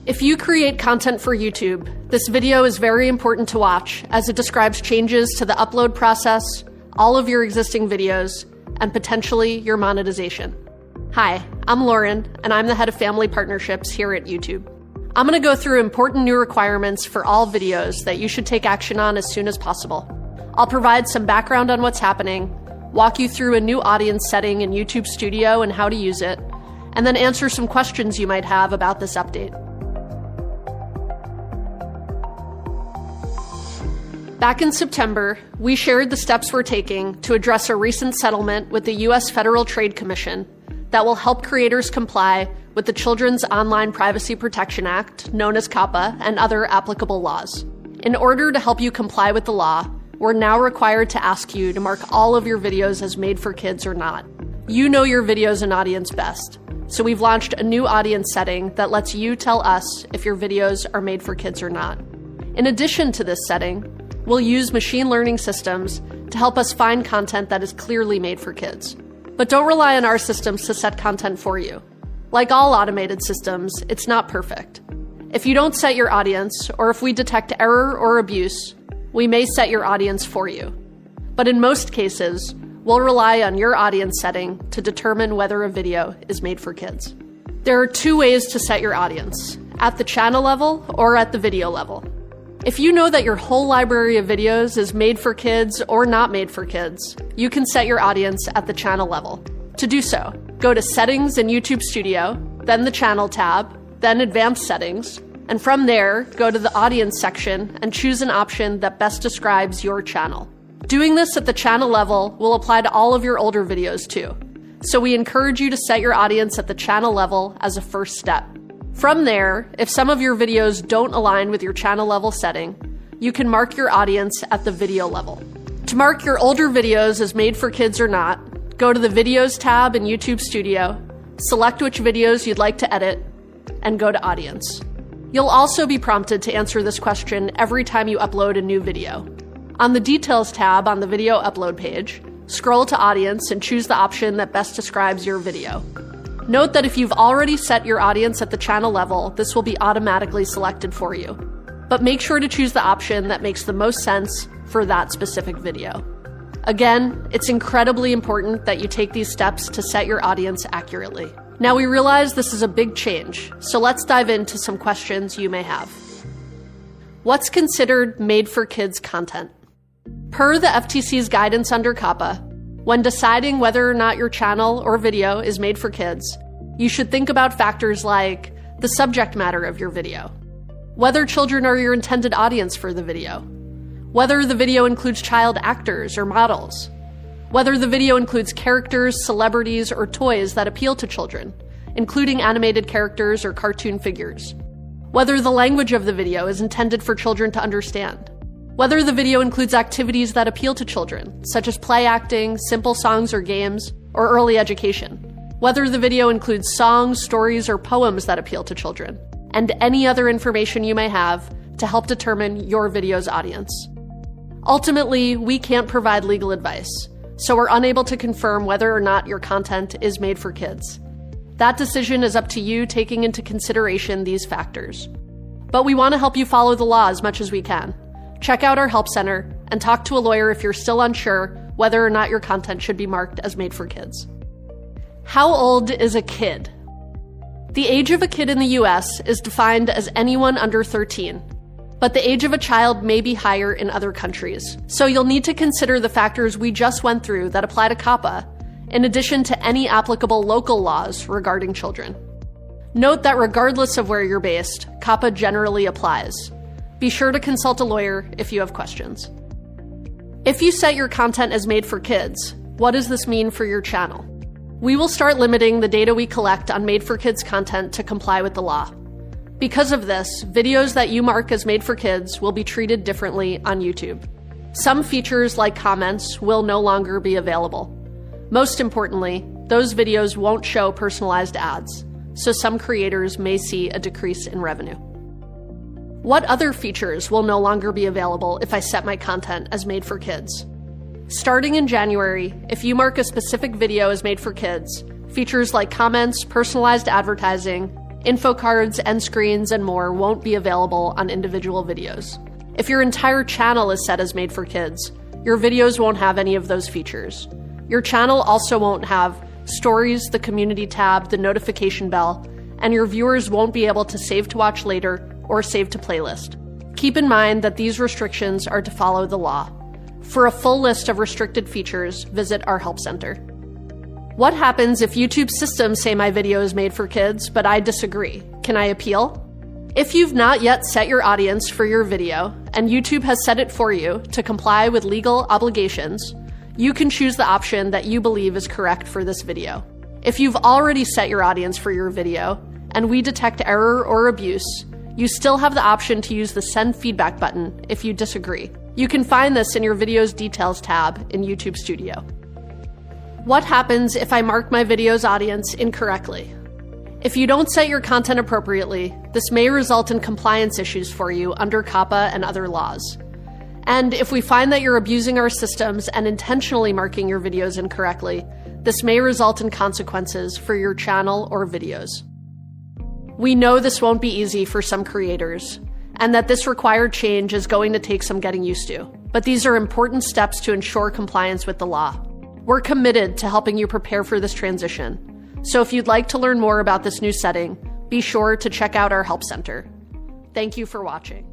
If you create content for YouTube, this video is very important to watch as it describes changes to the upload process, all of your existing videos, and potentially your monetization. Hi, I'm Lauren, and I'm the head of family partnerships here at YouTube. I'm going to go through important new requirements for all videos that you should take action on as soon as possible. I'll provide some background on what's happening, walk you through a new audience setting in YouTube Studio and how to use it, and then answer some questions you might have about this update. Back in September, we shared the steps we're taking to address a recent settlement with the U.S. Federal Trade Commission that will help creators comply with the Children's Online Privacy Protection Act, known as COPPA, and other applicable laws. In order to help you comply with the law, we're now required to ask you to mark all of your videos as made for kids or not. You know your videos and audience best, so we've launched a new audience setting that lets you tell us if your videos are made for kids or not. In addition to this setting, we'll use machine learning systems to help us find content that is clearly made for kids. But don't rely on our systems to set content for you. Like all automated systems, it's not perfect. If you don't set your audience, or if we detect error or abuse, we may set your audience for you. But in most cases, we'll rely on your audience setting to determine whether a video is made for kids. There are two ways to set your audience, at the channel level or at the video level. If you know that your whole library of videos is made for kids or not made for kids, you can set your audience at the channel level. To do so, go to Settings in YouTube Studio, then the Channel tab, then Advanced Settings, and from there, go to the Audience section and choose an option that best describes your channel. Doing this at the channel level will apply to all of your older videos too, so we encourage you to set your audience at the channel level as a first step. From there, if some of your videos don't align with your channel level setting, you can mark your audience at the video level. To mark your older videos as made for kids or not, go to the Videos tab in YouTube Studio, select which videos you'd like to edit, and go to Audience. You'll also be prompted to answer this question every time you upload a new video. On the Details tab on the video upload page, scroll to Audience and choose the option that best describes your video. Note that if you've already set your audience at the channel level, this will be automatically selected for you. But make sure to choose the option that makes the most sense for that specific video. Again, it's incredibly important that you take these steps to set your audience accurately. Now we realize this is a big change, so let's dive into some questions you may have. What's considered made for kids content? Per the FTC's guidance under COPPA, when deciding whether or not your channel or video is made for kids, you should think about factors like the subject matter of your video, whether children are your intended audience for the video, whether the video includes child actors or models, whether the video includes characters, celebrities, or toys that appeal to children, including animated characters or cartoon figures, whether the language of the video is intended for children to understand, whether the video includes activities that appeal to children, such as play acting, simple songs or games, or early education, whether the video includes songs, stories, or poems that appeal to children, and any other information you may have to help determine your video's audience. Ultimately, we can't provide legal advice, so we're unable to confirm whether or not your content is made for kids. That decision is up to you, taking into consideration these factors. But we want to help you follow the law as much as we can. Check out our help center and talk to a lawyer if you're still unsure whether or not your content should be marked as made for kids. How old is a kid? The age of a kid in the US is defined as anyone under 13, but the age of a child may be higher in other countries. So you'll need to consider the factors we just went through that apply to COPPA, in addition to any applicable local laws regarding children. Note that regardless of where you're based, COPPA generally applies. Be sure to consult a lawyer if you have questions. If you set your content as made for kids, what does this mean for your channel? We will start limiting the data we collect on made for kids content to comply with the law. Because of this, videos that you mark as made for kids will be treated differently on YouTube. Some features like comments will no longer be available. Most importantly, those videos won't show personalized ads, so some creators may see a decrease in revenue. What other features will no longer be available if I set my content as made for kids? Starting in January, if you mark a specific video as made for kids, features like comments, personalized advertising, Info cards, end screens, and more won't be available on individual videos. If your entire channel is set as made for kids, your videos won't have any of those features. Your channel also won't have stories, the community tab, the notification bell, and your viewers won't be able to save to watch later or save to playlist. Keep in mind that these restrictions are to follow the law. For a full list of restricted features, visit our Help Center. What happens if YouTube's systems say my video is made for kids, but I disagree? Can I appeal? If you've not yet set your audience for your video, and YouTube has set it for you to comply with legal obligations, you can choose the option that you believe is correct for this video. If you've already set your audience for your video, and we detect error or abuse, you still have the option to use the Send Feedback button if you disagree. You can find this in your video's details tab in YouTube Studio. What happens if I mark my video's audience incorrectly? If you don't set your content appropriately, this may result in compliance issues for you under COPPA and other laws. And if we find that you're abusing our systems and intentionally marking your videos incorrectly, this may result in consequences for your channel or videos. We know this won't be easy for some creators, and that this required change is going to take some getting used to, but these are important steps to ensure compliance with the law. We're committed to helping you prepare for this transition. So if you'd like to learn more about this new setting, be sure to check out our Help Center. Thank you for watching.